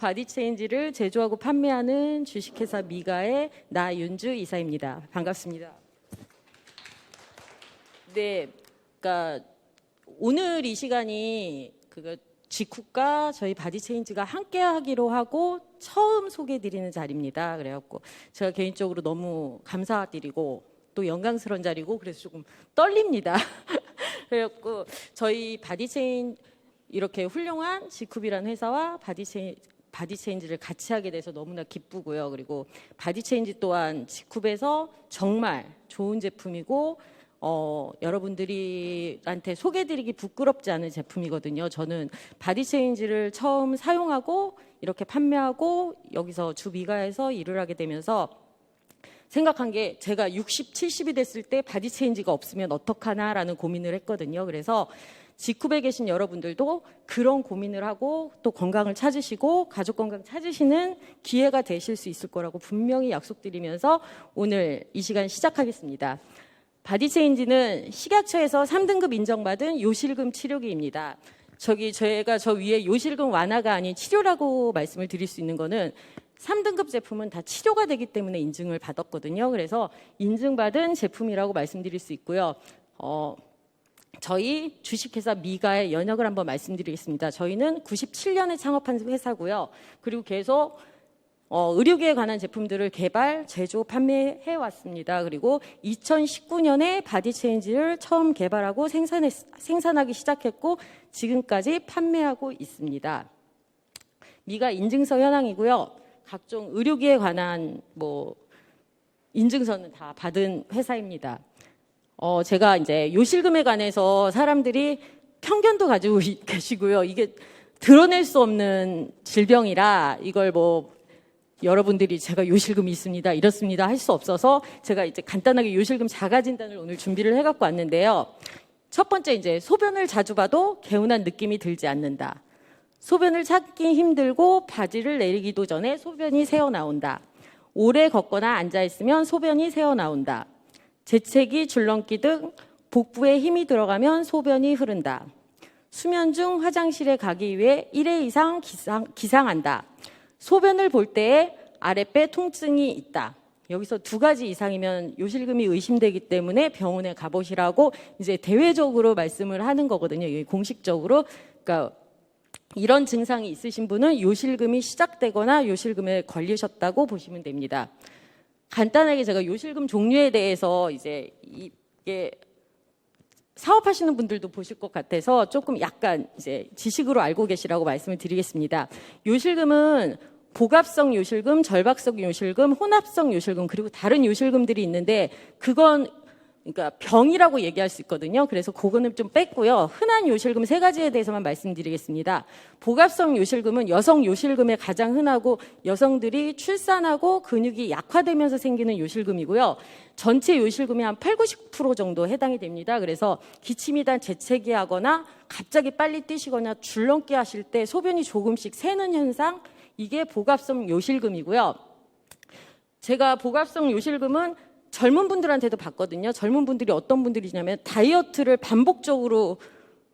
바디체인지를 제조하고 판매하는 주식회사 미가의 나윤주 이사입니다. 반갑습니다. 네, 그러니까 오늘 이 시간이 직후가 저희 바디체인지가 함께 하기로 하고 처음 소개해드리는 자리입니다. 그래갖고 제가 개인적으로 너무 감사드리고 또 영광스러운 자리고 그래서 조금 떨립니다. 그래갖고 저희 바디체인 이렇게 훌륭한 지쿱이라는 회사와 바디체인지를 같이 하게 돼서 너무나 기쁘고요. 그리고 바디체인지 또한 지쿱에서 정말 좋은 제품이고 여러분들한테 소개해드리기 부끄럽지 않은 제품이거든요. 저는 바디체인지를 처음 사용하고 이렇게 판매하고 여기서 주미가에서 일을 하게 되면서 생각한 게 제가 60, 70이 됐을 때 바디체인지가 없으면 어떡하나라는 고민을 했거든요. 그래서 지쿱에 계신 여러분들도 그런 고민을 하고 또 건강을 찾으시고 가족 건강 찾으시는 기회가 되실 수 있을 거라고 분명히 약속드리면서 오늘 이 시간 시작하겠습니다. 바디체인지는 식약처에서 3등급 인정받은 요실금 치료기입니다. 제가 저 위에 요실금 완화가 아닌 치료라고 말씀을 드릴 수 있는 거는 3등급 제품은 다 치료가 되기 때문에 인증을 받았거든요. 그래서 인증받은 제품이라고 말씀드릴 수 있고요. 저희 주식회사 미가의 연역을 한번 말씀드리겠습니다. 저희는 97년에 창업한 회사고요. 그리고 계속 의료기에 관한 제품들을 개발, 제조, 판매해 왔습니다. 그리고 2019년에 바디체인지를 처음 개발하고 생산하기 시작했고 지금까지 판매하고 있습니다. 미가 인증서 현황이고요. 각종 의료기에 관한 인증서는 다 받은 회사입니다. 제가 이제 요실금에 관해서 사람들이 편견도 가지고 계시고요. 이게 드러낼 수 없는 질병이라 이걸 여러분들이 제가 요실금이 있습니다, 이렇습니다 할 수 없어서 제가 이제 간단하게 요실금 자가진단을 오늘 준비를 해갖고 왔는데요. 첫 번째 이제 소변을 자주 봐도 개운한 느낌이 들지 않는다. 소변을 찾기 힘들고 바지를 내리기도 전에 소변이 새어나온다. 오래 걷거나 앉아있으면 소변이 새어나온다. 재채기, 줄넘기 등 복부에 힘이 들어가면 소변이 흐른다. 수면 중 화장실에 가기 위해 1회 이상 기상한다. 소변을 볼 때에 아랫배 통증이 있다. 여기서 2가지 이상이면 요실금이 의심되기 때문에 병원에 가보시라고 이제 대외적으로 말씀을 하는 거거든요. 공식적으로. 그러니까 이런 증상이 있으신 분은 요실금이 시작되거나 요실금에 걸리셨다고 보시면 됩니다. 간단하게 제가 요실금 종류에 대해서 이제 이게 사업하시는 분들도 보실 것 같아서 조금 약간 이제 지식으로 알고 계시라고 말씀을 드리겠습니다. 요실금은 복합성 요실금, 절박성 요실금, 혼합성 요실금 그리고 다른 요실금들이 있는데 그건 그러니까 병이라고 얘기할 수 있거든요. 그래서 그거는 좀 뺐고요. 흔한 요실금 3가지에 대해서만 말씀드리겠습니다. 복합성 요실금은 여성 요실금에 가장 흔하고 여성들이 출산하고 근육이 약화되면서 생기는 요실금이고요. 전체 요실금이 한 80-90% 정도 해당이 됩니다. 그래서 기침이나 재채기 하거나 갑자기 빨리 뛰시거나 줄넘기 하실 때 소변이 조금씩 새는 현상, 이게 복합성 요실금이고요. 제가 복합성 요실금은 젊은 분들한테도 봤거든요. 젊은 분들이 어떤 분들이냐면 다이어트를 반복적으로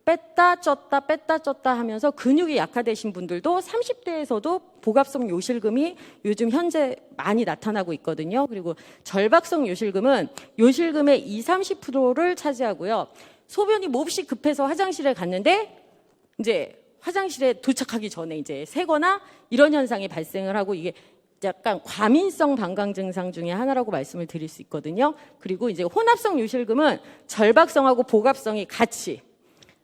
뺐다 쪘다 하면서 근육이 약화되신 분들도 30대에서도 복합성 요실금이 요즘 현재 많이 나타나고 있거든요. 그리고 절박성 요실금은 요실금의 20-30%를 차지하고요. 소변이 몹시 급해서 화장실에 갔는데 이제 화장실에 도착하기 전에 이제 새거나 이런 현상이 발생을 하고 이게 약간 과민성 방광 증상 중에 하나라고 말씀을 드릴 수 있거든요. 그리고 이제 혼합성 요실금은 절박성하고 복합성이 같이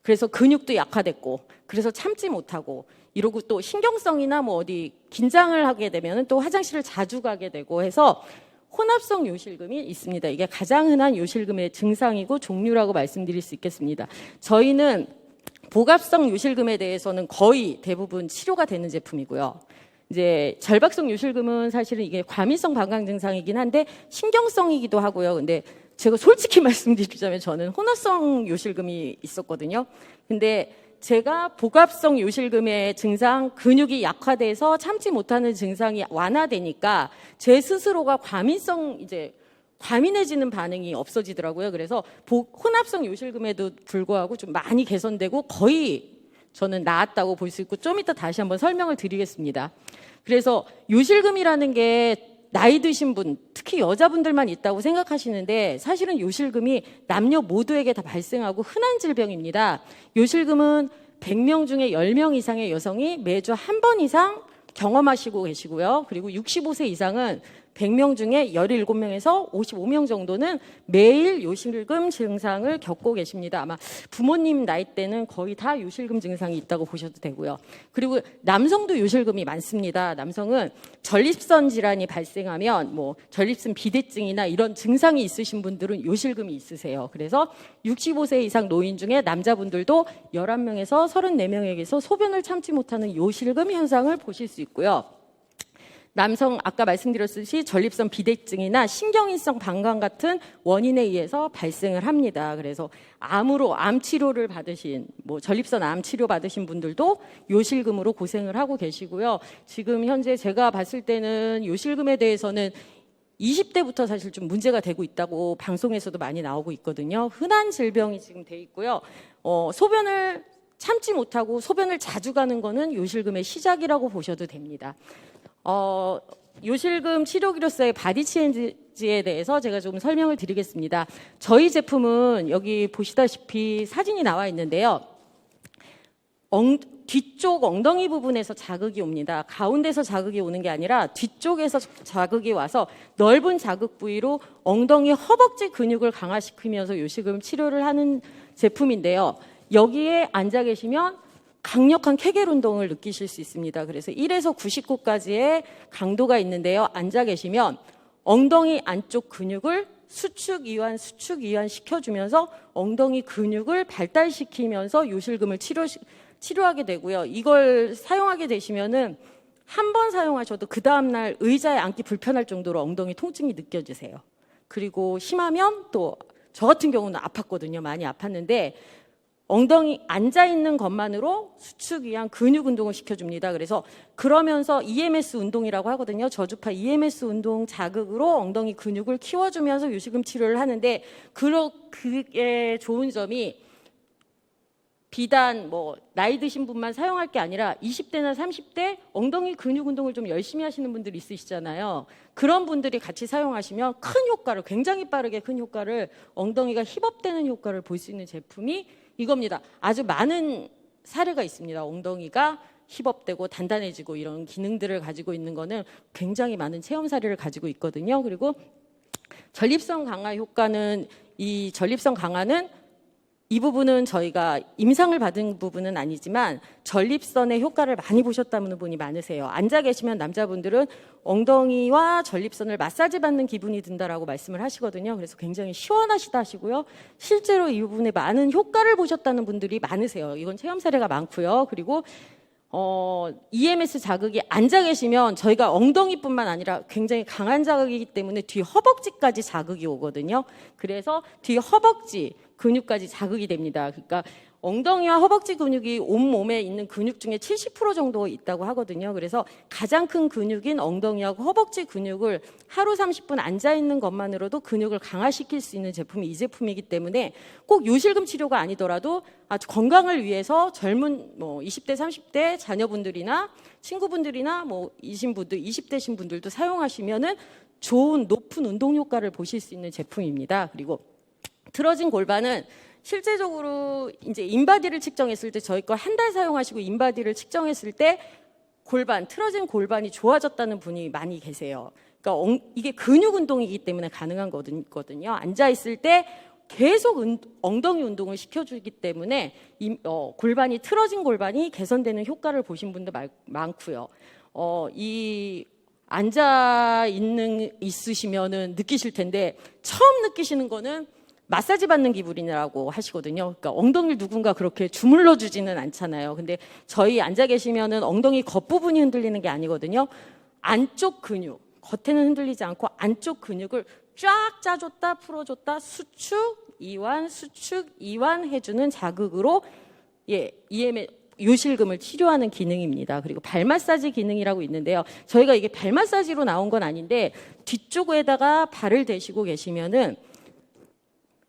그래서 근육도 약화됐고 그래서 참지 못하고 이러고 또 신경성이나 어디 긴장을 하게 되면 또 화장실을 자주 가게 되고 해서 혼합성 요실금이 있습니다. 이게 가장 흔한 요실금의 증상이고 종류라고 말씀드릴 수 있겠습니다. 저희는 복합성 요실금에 대해서는 거의 대부분 치료가 되는 제품이고요. 이제 절박성 요실금은 사실은 이게 과민성 방광 증상이긴 한데 신경성이기도 하고요. 근데 제가 솔직히 말씀드리자면 저는 혼합성 요실금이 있었거든요. 근데 제가 복합성 요실금의 증상, 근육이 약화돼서 참지 못하는 증상이 완화되니까 제 스스로가 과민해지는 반응이 없어지더라고요. 그래서 혼합성 요실금에도 불구하고 좀 많이 개선되고 거의 저는 나았다고 볼 수 있고 좀 이따 다시 한번 설명을 드리겠습니다. 그래서 요실금이라는 게 나이 드신 분, 특히 여자분들만 있다고 생각하시는데 사실은 요실금이 남녀 모두에게 다 발생하고 흔한 질병입니다. 요실금은 100명 중에 10명 이상의 여성이 매주 한 번 이상 경험하시고 계시고요. 그리고 65세 이상은 100명 중에 17명에서 55명 정도는 매일 요실금 증상을 겪고 계십니다. 아마 부모님 나이 때는 거의 다 요실금 증상이 있다고 보셔도 되고요. 그리고 남성도 요실금이 많습니다. 남성은 전립선 질환이 발생하면 뭐 전립선 비대증이나 이런 증상이 있으신 분들은 요실금이 있으세요. 그래서 65세 이상 노인 중에 남자분들도 11명에서 34명에게서 소변을 참지 못하는 요실금 현상을 보실 수 있고요. 남성 아까 말씀드렸듯이 전립선 비대증이나 신경인성 방광 같은 원인에 의해서 발생을 합니다. 그래서 암으로 암 치료를 받으신 전립선 암 치료 받으신 분들도 요실금으로 고생을 하고 계시고요. 지금 현재 제가 봤을 때는 요실금에 대해서는 20대부터 사실 좀 문제가 되고 있다고 방송에서도 많이 나오고 있거든요. 흔한 질병이 지금 돼 있고요. 소변을 참지 못하고 소변을 자주 가는 거는 요실금의 시작이라고 보셔도 됩니다. 요실금 치료기로서의 바디체인지에 대해서 제가 좀 설명을 드리겠습니다. 저희 제품은 여기 보시다시피 사진이 나와 있는데요. 뒤쪽 엉덩이 부분에서 자극이 옵니다. 가운데서 자극이 오는 게 아니라 뒤쪽에서 자극이 와서 넓은 자극 부위로 엉덩이 허벅지 근육을 강화시키면서 요실금 치료를 하는 제품인데요. 여기에 앉아 계시면 강력한 케겔 운동을 느끼실 수 있습니다. 그래서 1에서 99까지의 강도가 있는데요. 앉아 계시면 엉덩이 안쪽 근육을 수축, 이완 시켜주면서 엉덩이 근육을 발달시키면서 요실금을 치료하게 되고요. 이걸 사용하게 되시면은 한 번 사용하셔도 그 다음날 의자에 앉기 불편할 정도로 엉덩이 통증이 느껴지세요. 그리고 심하면 또 저 같은 경우는 아팠거든요. 많이 아팠는데 엉덩이 앉아있는 것만으로 수축, 이완, 근육 운동을 시켜줍니다. 그래서 그러면서 EMS 운동이라고 하거든요. 저주파 EMS 운동 자극으로 엉덩이 근육을 키워주면서 요실금 치료를 하는데 그게 좋은 점이 비단 나이 드신 분만 사용할 게 아니라 20대나 30대 엉덩이 근육 운동을 좀 열심히 하시는 분들 있으시잖아요. 그런 분들이 같이 사용하시면 큰 효과를, 굉장히 빠르게 큰 효과를, 엉덩이가 힙업되는 효과를 볼 수 있는 제품이 이겁니다. 아주 많은 사례가 있습니다. 엉덩이가 힙업되고 단단해지고 이런 기능들을 가지고 있는 거는 굉장히 많은 체험 사례를 가지고 있거든요. 그리고 전립선 강화 효과는, 이 전립선 강화는 이 부분은 저희가 임상을 받은 부분은 아니지만 전립선의 효과를 많이 보셨다는 분이 많으세요. 앉아 계시면 남자분들은 엉덩이와 전립선을 마사지 받는 기분이 든다라고 말씀을 하시거든요. 그래서 굉장히 시원하시다 하시고요. 실제로 이 부분에 많은 효과를 보셨다는 분들이 많으세요. 이건 체험 사례가 많고요. 그리고 EMS 자극이 앉아 계시면 저희가 엉덩이뿐만 아니라 굉장히 강한 자극이기 때문에 뒤 허벅지까지 자극이 오거든요. 그래서 뒤 허벅지 근육까지 자극이 됩니다. 그러니까 엉덩이와 허벅지 근육이 온몸에 있는 근육 중에 70% 정도 있다고 하거든요. 그래서 가장 큰 근육인 엉덩이하고 허벅지 근육을 하루 30분 앉아있는 것만으로도 근육을 강화시킬 수 있는 제품이 이 제품이기 때문에 꼭 요실금 치료가 아니더라도 아주 건강을 위해서 젊은 20대, 30대 자녀분들이나 친구분들이나 이신 분들, 20대신 분들도 사용하시면은 좋은 높은 운동 효과를 보실 수 있는 제품입니다. 그리고 틀어진 골반은 실제적으로 이제 인바디를 측정했을 때 저희 거 한 달 사용하시고 인바디를 측정했을 때 틀어진 골반이 좋아졌다는 분이 많이 계세요. 그러니까 이게 근육 운동이기 때문에 가능한 거거든요. 앉아 있을 때 계속 엉덩이 운동을 시켜주기 때문에 골반이 틀어진 골반이 개선되는 효과를 보신 분도 많고요. 이 앉아 있으시면은 느끼실 텐데 처음 느끼시는 거는 마사지 받는 기분이라고 하시거든요. 그러니까 엉덩이를 누군가 그렇게 주물러 주지는 않잖아요. 근데 저희 앉아 계시면은 엉덩이 겉부분이 흔들리는 게 아니거든요. 안쪽 근육, 겉에는 흔들리지 않고 안쪽 근육을 쫙 짜줬다 풀어줬다 수축, 이완 해주는 자극으로 요실금을 치료하는 기능입니다. 그리고 발 마사지 기능이라고 있는데요. 저희가 이게 발 마사지로 나온 건 아닌데 뒤쪽에다가 발을 대시고 계시면은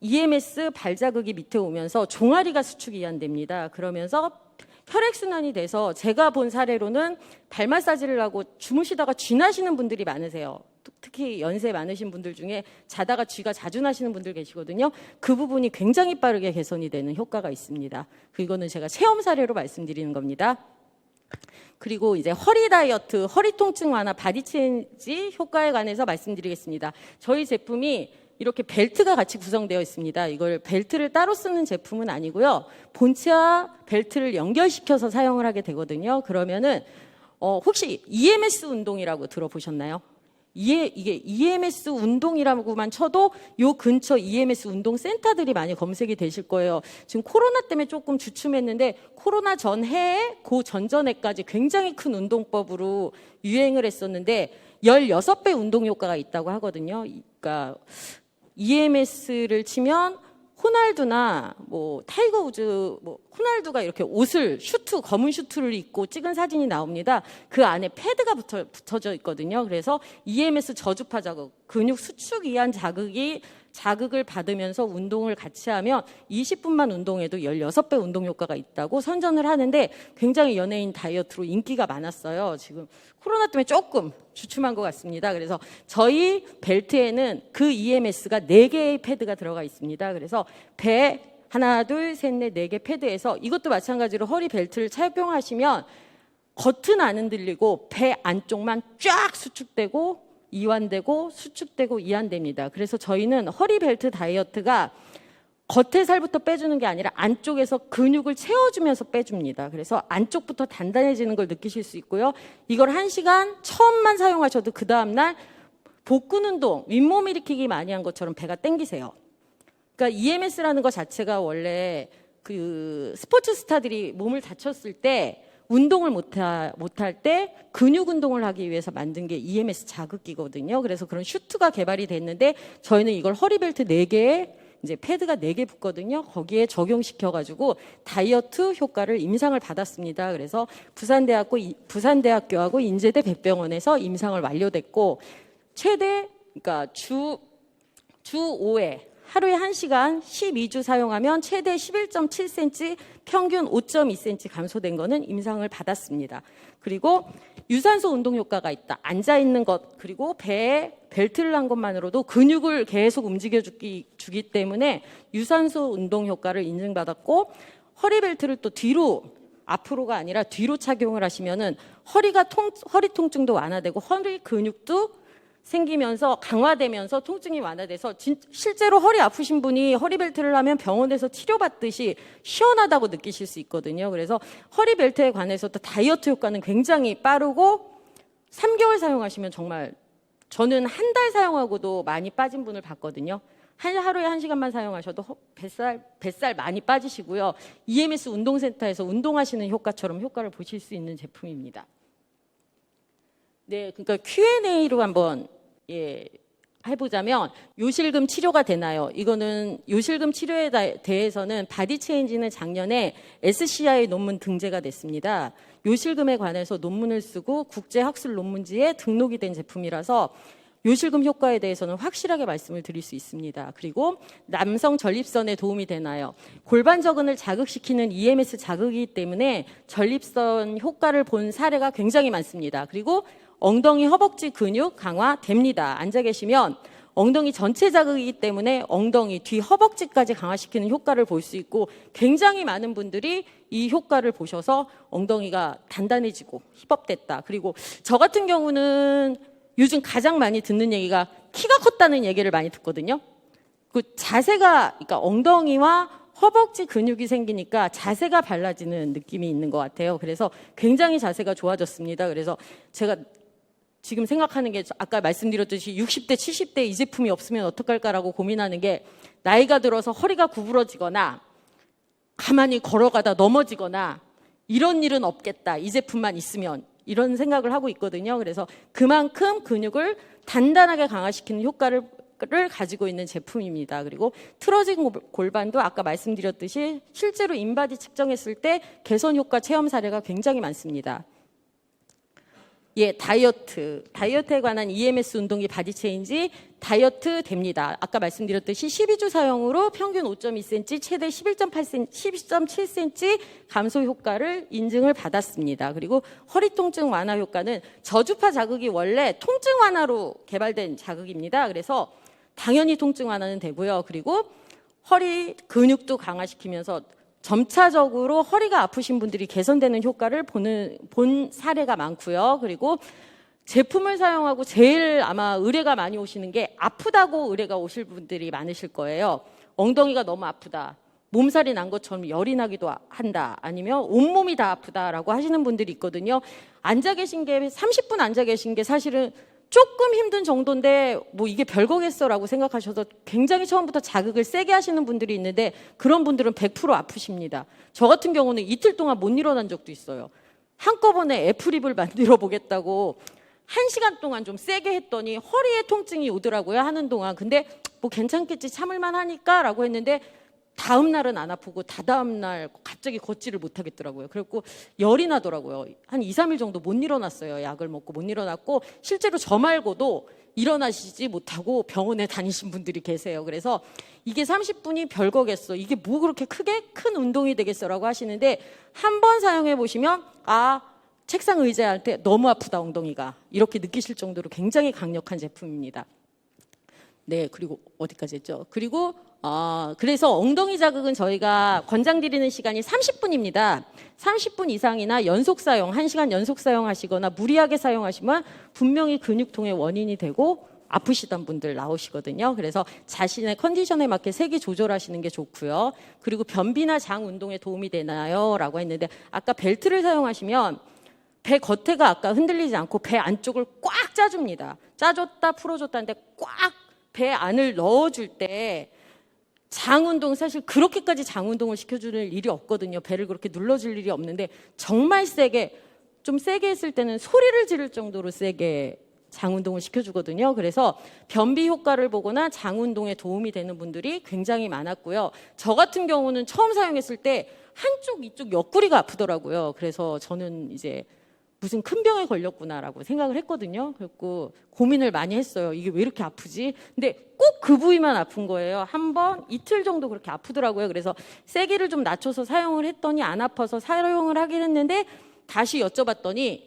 EMS 발자극이 밑에 오면서 종아리가 수축 이완됩니다. 그러면서 혈액순환이 돼서 제가 본 사례로는 발 마사지를 하고 주무시다가 쥐 나시는 분들이 많으세요. 특히 연세 많으신 분들 중에 자다가 쥐가 자주 나시는 분들 계시거든요. 그 부분이 굉장히 빠르게 개선이 되는 효과가 있습니다. 이거는 제가 체험 사례로 말씀드리는 겁니다. 그리고 이제 허리 다이어트, 허리 통증 완화, 바디 체인지 효과에 관해서 말씀드리겠습니다. 저희 제품이 이렇게 벨트가 같이 구성되어 있습니다. 이걸 벨트를 따로 쓰는 제품은 아니고요. 본체와 벨트를 연결시켜서 사용을 하게 되거든요. 그러면은 혹시 EMS 운동이라고 들어보셨나요? 이게 EMS 운동이라고만 쳐도 요 근처 EMS 운동 센터들이 많이 검색이 되실 거예요. 지금 코로나 때문에 조금 주춤했는데 코로나 전해에 그 전전해까지 굉장히 큰 운동법으로 유행을 했었는데 16배 운동 효과가 있다고 하거든요. 그러니까 EMS를 치면 호날두나 뭐 타이거 우즈, 뭐 호날두가 이렇게 옷을 검은 슈트를 입고 찍은 사진이 나옵니다. 그 안에 패드가 붙어져 있거든요. 그래서 EMS 저주파 자극, 근육 수축 이한 자극을 받으면서 운동을 같이 하면 20분만 운동해도 16배 운동 효과가 있다고 선전을 하는데 굉장히 연예인 다이어트로 인기가 많았어요. 지금 코로나 때문에 조금 주춤한 것 같습니다. 그래서 저희 벨트에는 그 EMS가 4개의 패드가 들어가 있습니다. 그래서 배 하나, 둘, 셋, 넷, 4개 패드에서 이것도 마찬가지로 허리 벨트를 착용하시면 겉은 안 흔들리고 배 안쪽만 쫙 수축되고 이완되고 수축되고 이완됩니다. 그래서 저희는 허리 벨트 다이어트가 겉에 살부터 빼주는 게 아니라 안쪽에서 근육을 채워주면서 빼줍니다. 그래서 안쪽부터 단단해지는 걸 느끼실 수 있고요. 이걸 1시간 처음만 사용하셔도 그 다음날 복근 운동, 윗몸 일으키기 많이 한 것처럼 배가 땡기세요. 그러니까 EMS라는 것 자체가 원래 그 스포츠 스타들이 몸을 다쳤을 때 운동을 못할 때 근육 운동을 하기 위해서 만든 게 EMS 자극기거든요. 그래서 그런 슈트가 개발이 됐는데 저희는 이걸 허리벨트 4개에 이제 패드가 4개 붙거든요. 거기에 적용시켜가지고 다이어트 효과를 임상을 받았습니다. 그래서 부산대학교하고 인제대 백병원에서 임상을 완료됐고 그러니까 주 5회 하루에 1시간 12주 사용하면 최대 11.7cm, 평균 5.2cm 감소된 거는 임상을 받았습니다. 그리고 유산소 운동 효과가 있다. 앉아있는 것, 그리고 배에 벨트를 한 것만으로도 근육을 계속 움직여주기 때문에 유산소 운동 효과를 인증받았고 허리 벨트를 또 앞으로가 아니라 뒤로 착용을 하시면은 허리 통증도 완화되고 허리 근육도 생기면서 강화되면서 통증이 완화돼서 실제로 허리 아프신 분이 허리벨트를 하면 병원에서 치료받듯이 시원하다고 느끼실 수 있거든요. 그래서 허리벨트에 관해서도 다이어트 효과는 굉장히 빠르고 3개월 사용하시면 정말 저는 한 달 사용하고도 많이 빠진 분을 봤거든요. 하루에 1시간만 사용하셔도 뱃살 많이 빠지시고요. EMS 운동센터에서 운동하시는 효과처럼 효과를 보실 수 있는 제품입니다. 네, 그러니까 Q&A로 한번 해보자면 요실금 치료가 되나요? 이거는 요실금 치료에 대해서는 바디 체인지는 작년에 SCI 논문 등재가 됐습니다. 요실금에 관해서 논문을 쓰고 국제학술 논문지에 등록이 된 제품이라서 요실금 효과에 대해서는 확실하게 말씀을 드릴 수 있습니다. 그리고 남성 전립선에 도움이 되나요? 골반저근을 자극시키는 EMS 자극이기 때문에 전립선 효과를 본 사례가 굉장히 많습니다. 그리고 엉덩이 허벅지 근육 강화됩니다. 앉아 계시면 엉덩이 전체 자극이기 때문에 엉덩이 뒤 허벅지까지 강화시키는 효과를 볼 수 있고 굉장히 많은 분들이 이 효과를 보셔서 엉덩이가 단단해지고 힙업됐다. 그리고 저 같은 경우는 요즘 가장 많이 듣는 얘기가 키가 컸다는 얘기를 많이 듣거든요. 그 자세가, 그러니까 엉덩이와 허벅지 근육이 생기니까 자세가 발라지는 느낌이 있는 것 같아요. 그래서 굉장히 자세가 좋아졌습니다. 그래서 제가 지금 생각하는 게 아까 말씀드렸듯이 60대, 70대 이 제품이 없으면 어떡할까라고 고민하는 게 나이가 들어서 허리가 구부러지거나 가만히 걸어가다 넘어지거나 이런 일은 없겠다. 이 제품만 있으면. 이런 생각을 하고 있거든요. 그래서 그만큼 근육을 단단하게 강화시키는 효과를 가지고 있는 제품입니다. 그리고 틀어진 골반도 아까 말씀드렸듯이 실제로 인바디 측정했을 때 개선 효과 체험 사례가 굉장히 많습니다. 예, 다이어트에 관한 EMS 운동기 바디 체인지 다이어트 됩니다. 아까 말씀드렸듯이 12주 사용으로 평균 5.2cm, 최대 11.7cm 감소 효과를 인증을 받았습니다. 그리고 허리 통증 완화 효과는 저주파 자극이 원래 통증 완화로 개발된 자극입니다. 그래서 당연히 통증 완화는 되고요. 그리고 허리 근육도 강화시키면서 점차적으로 허리가 아프신 분들이 개선되는 효과를 본 사례가 많고요. 그리고 제품을 사용하고 제일 아마 의뢰가 많이 오시는 게 아프다고 의뢰가 오실 분들이 많으실 거예요. 엉덩이가 너무 아프다. 몸살이 난 것처럼 열이 나기도 한다. 아니면 온몸이 다 아프다라고 하시는 분들이 있거든요. 앉아 계신 게 30분 앉아 계신 게 사실은 조금 힘든 정도인데 뭐 이게 별거겠어라고 생각하셔서 굉장히 처음부터 자극을 세게 하시는 분들이 있는데 그런 분들은 100% 아프십니다. 저 같은 경우는 이틀 동안 못 일어난 적도 있어요. 한꺼번에 애플입을 만들어 보겠다고 1시간 동안 좀 세게 했더니 허리에 통증이 오더라고요. 하는 동안. 근데 뭐 괜찮겠지 참을만 하니까 라고 했는데 다음 날은 안 아프고 다다음 날 갑자기 걷지를 못하겠더라고요. 그래갖고 열이 나더라고요. 한 2, 3일 정도 못 일어났어요. 약을 먹고 못 일어났고 실제로 저 말고도 일어나시지 못하고 병원에 다니신 분들이 계세요. 그래서 이게 30분이 별거겠어. 이게 뭐 그렇게 큰 운동이 되겠어라고 하시는데 한번 사용해 보시면 책상 의자에 할 때 너무 아프다 엉덩이가 이렇게 느끼실 정도로 굉장히 강력한 제품입니다. 네, 그리고 어디까지 했죠? 그리고 그래서 엉덩이 자극은 저희가 권장드리는 시간이 30분입니다. 30분 이상이나 연속 사용, 1시간 연속 사용하시거나 무리하게 사용하시면 분명히 근육통의 원인이 되고 아프시던 분들 나오시거든요. 그래서 자신의 컨디션에 맞게 세기 조절하시는 게 좋고요. 그리고 변비나 장 운동에 도움이 되나요? 라고 했는데 아까 벨트를 사용하시면 배 겉에가 아까 흔들리지 않고 배 안쪽을 꽉 짜줍니다. 짜줬다 풀어줬다는데 꽉 배 안을 넣어줄 때 장 운동 사실 그렇게까지 장 운동을 시켜주는 일이 없거든요. 배를 그렇게 눌러줄 일이 없는데 정말 좀 세게 했을 때는 소리를 지를 정도로 세게 장 운동을 시켜주거든요. 그래서 변비 효과를 보거나 장 운동에 도움이 되는 분들이 굉장히 많았고요. 저 같은 경우는 처음 사용했을 때 이쪽 옆구리가 아프더라고요. 그래서 저는 이제 무슨 큰 병에 걸렸구나라고 생각을 했거든요. 그래서 고민을 많이 했어요. 이게 왜 이렇게 아프지? 근데 꼭 그 부위만 아픈 거예요. 한 번, 이틀 정도 그렇게 아프더라고요. 그래서 세기를 좀 낮춰서 사용을 했더니 안 아파서 사용을 하긴 했는데 다시 여쭤봤더니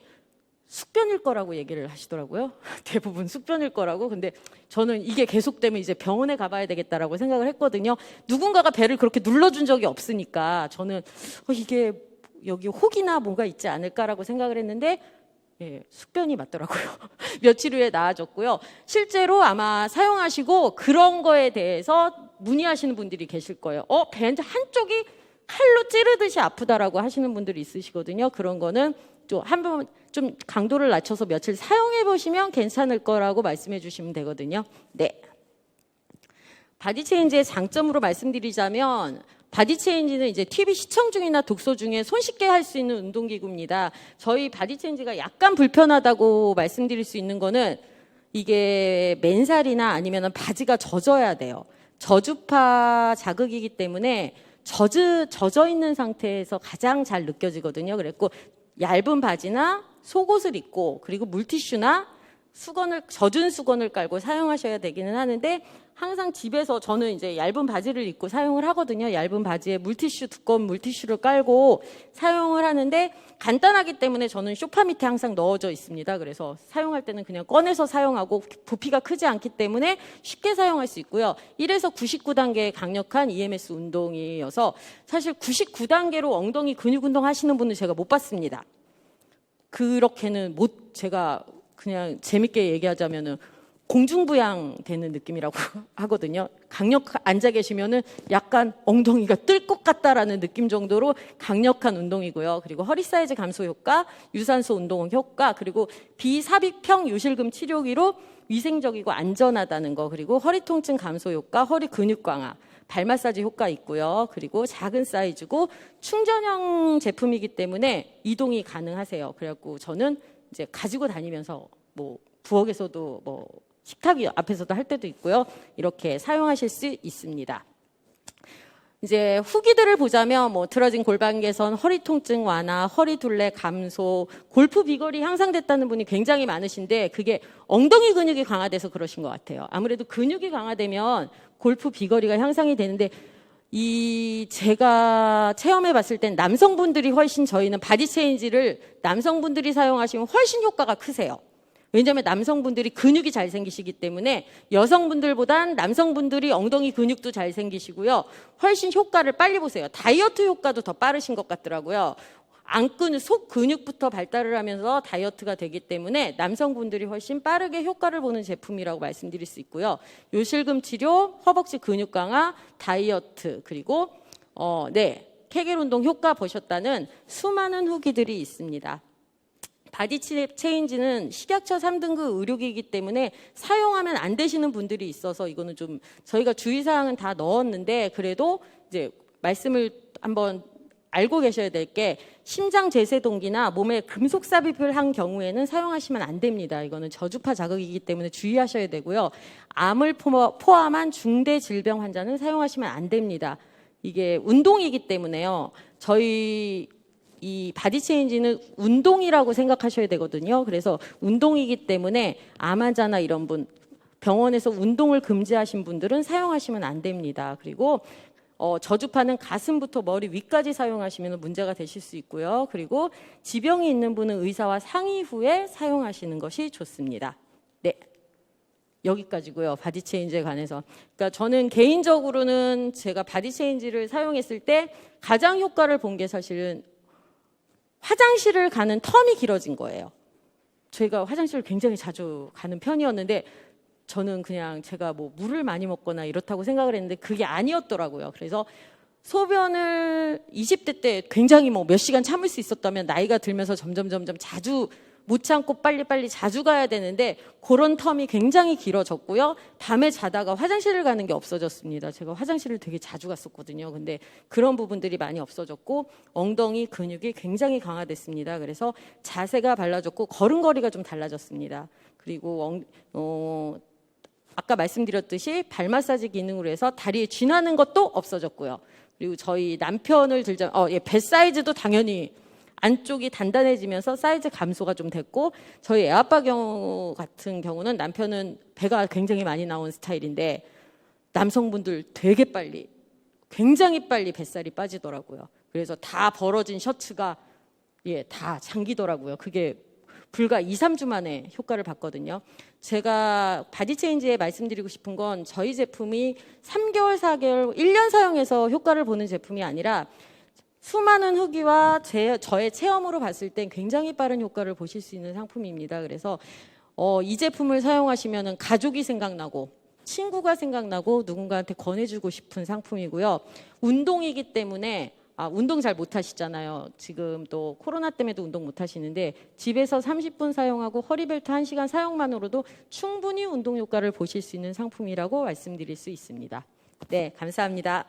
숙변일 거라고 얘기를 하시더라고요. 대부분 숙변일 거라고. 근데 저는 이게 계속되면 이제 병원에 가봐야 되겠다라고 생각을 했거든요. 누군가가 배를 그렇게 눌러준 적이 없으니까 저는 이게 여기 혹이나 뭐가 있지 않을까라고 생각을 했는데 숙변이 맞더라고요. 며칠 후에 나아졌고요. 실제로 아마 사용하시고 그런 거에 대해서 문의하시는 분들이 계실 거예요. 배 한쪽이 칼로 찌르듯이 아프다라고 하시는 분들이 있으시거든요. 그런 거는 좀 한번 좀 강도를 낮춰서 며칠 사용해 보시면 괜찮을 거라고 말씀해 주시면 되거든요. 네. 바디 체인지의 장점으로 말씀드리자면 바디 체인지는 이제 TV 시청 중이나 독서 중에 손쉽게 할 수 있는 운동기구입니다. 저희 바디 체인지가 약간 불편하다고 말씀드릴 수 있는 거는 이게 맨살이나 아니면 바지가 젖어야 돼요. 저주파 자극이기 때문에 젖어 있는 상태에서 가장 잘 느껴지거든요. 그랬고 얇은 바지나 속옷을 입고 그리고 물티슈나 젖은 수건을 깔고 사용하셔야 되기는 하는데 항상 집에서 저는 이제 얇은 바지를 입고 사용을 하거든요. 얇은 바지에 두꺼운 물티슈를 깔고 사용을 하는데 간단하기 때문에 저는 소파 밑에 항상 넣어져 있습니다. 그래서 사용할 때는 그냥 꺼내서 사용하고 부피가 크지 않기 때문에 쉽게 사용할 수 있고요. 1에서 99단계의 강력한 EMS 운동이어서 사실 99단계로 엉덩이 근육 운동 하시는 분은 제가 못 봤습니다. 그렇게는 제가 그냥 재밌게 얘기하자면은 공중부양 되는 느낌이라고 하거든요. 앉아 계시면은 약간 엉덩이가 뜰 것 같다라는 느낌 정도로 강력한 운동이고요. 그리고 허리 사이즈 감소 효과, 유산소 운동 효과, 그리고 비삽입형 요실금 치료기로 위생적이고 안전하다는 거, 그리고 허리 통증 감소 효과, 허리 근육 강화, 발 마사지 효과 있고요. 그리고 작은 사이즈고 충전형 제품이기 때문에 이동이 가능하세요. 그래갖고 저는 이제 가지고 다니면서 부엌에서도 식탁 앞에서도 할 때도 있고요. 이렇게 사용하실 수 있습니다. 이제 후기들을 보자면 뭐 틀어진 골반 개선, 허리 통증 완화, 허리 둘레 감소, 골프 비거리 향상됐다는 분이 굉장히 많으신데 그게 엉덩이 근육이 강화돼서 그러신 것 같아요. 아무래도 근육이 강화되면 골프 비거리가 향상이 되는데 제가 체험해 봤을 땐 남성분들이 훨씬 저희는 바디 체인지를 남성분들이 사용하시면 훨씬 효과가 크세요. 왜냐하면 남성분들이 근육이 잘 생기시기 때문에 여성분들보단 남성분들이 엉덩이 근육도 잘 생기시고요. 훨씬 효과를 빨리 보세요. 다이어트 효과도 더 빠르신 것 같더라고요. 속 근육부터 발달을 하면서 다이어트가 되기 때문에 남성분들이 훨씬 빠르게 효과를 보는 제품이라고 말씀드릴 수 있고요. 요실금 치료, 허벅지 근육 강화, 다이어트, 그리고 케겔 운동 효과 보셨다는 수많은 후기들이 있습니다. 바디 체인지는 식약처 3등급 의료기이기 때문에 사용하면 안 되시는 분들이 있어서 이거는 좀 저희가 주의사항은 다 넣었는데 그래도 이제 말씀을 한번 알고 계셔야 될 게 심장 제세 동기나 몸에 금속 삽입을 한 경우에는 사용하시면 안 됩니다. 이거는 저주파 자극이기 때문에 주의하셔야 되고요. 암을 포함한 중대 질병 환자는 사용하시면 안 됩니다. 이게 운동이기 때문에요. 저희 이 바디 체인지는 운동이라고 생각하셔야 되거든요. 그래서 운동이기 때문에 암 환자나 이런 분, 병원에서 운동을 금지하신 분들은 사용하시면 안 됩니다. 그리고 저주파는 가슴부터 머리 위까지 사용하시면 문제가 되실 수 있고요. 그리고 지병이 있는 분은 의사와 상의 후에 사용하시는 것이 좋습니다. 네, 여기까지고요. 바디 체인지에 관해서. 그러니까 저는 개인적으로는 제가 바디 체인지를 사용했을 때 가장 효과를 본 게 사실은 화장실을 가는 텀이 길어진 거예요. 저희가 화장실을 굉장히 자주 가는 편이었는데 저는 그냥 제가 뭐 물을 많이 먹거나 이렇다고 생각을 했는데 그게 아니었더라고요. 그래서 소변을 20대 때 굉장히 뭐 몇 시간 참을 수 있었다면 나이가 들면서 점점 자주 못 참고 빨리빨리 자주 가야 되는데 그런 텀이 굉장히 길어졌고요. 밤에 자다가 화장실을 가는 게 없어졌습니다. 제가 화장실을 되게 자주 갔었거든요. 근데 그런 부분들이 많이 없어졌고 엉덩이 근육이 굉장히 강화됐습니다. 그래서 자세가 발라졌고 걸음걸이가 좀 달라졌습니다. 그리고 아까 말씀드렸듯이 발 마사지 기능으로 해서 다리에 쥐나는 것도 없어졌고요. 그리고 저희 남편을 들자면 배 사이즈도 당연히 안쪽이 단단해지면서 사이즈 감소가 좀 됐고 저희 애아빠 경우 같은 경우는 남편은 배가 굉장히 많이 나온 스타일인데 남성분들 되게 빨리 굉장히 빨리 뱃살이 빠지더라고요. 그래서 다 벌어진 셔츠가 다 잠기더라고요. 그게 불과 2, 3주 만에 효과를 봤거든요. 제가 바디 체인지에 말씀드리고 싶은 건 저희 제품이 3개월, 4개월, 1년 사용해서 효과를 보는 제품이 아니라 수많은 후기와 저의 체험으로 봤을 땐 굉장히 빠른 효과를 보실 수 있는 상품입니다. 그래서 이 제품을 사용하시면 가족이 생각나고 친구가 생각나고 누군가한테 권해주고 싶은 상품이고요. 운동이기 때문에 운동 잘 못하시잖아요. 지금 또 코로나 때문에도 운동 못하시는데 집에서 30분 사용하고 허리벨트 1시간 사용만으로도 충분히 운동 효과를 보실 수 있는 상품이라고 말씀드릴 수 있습니다. 네, 감사합니다.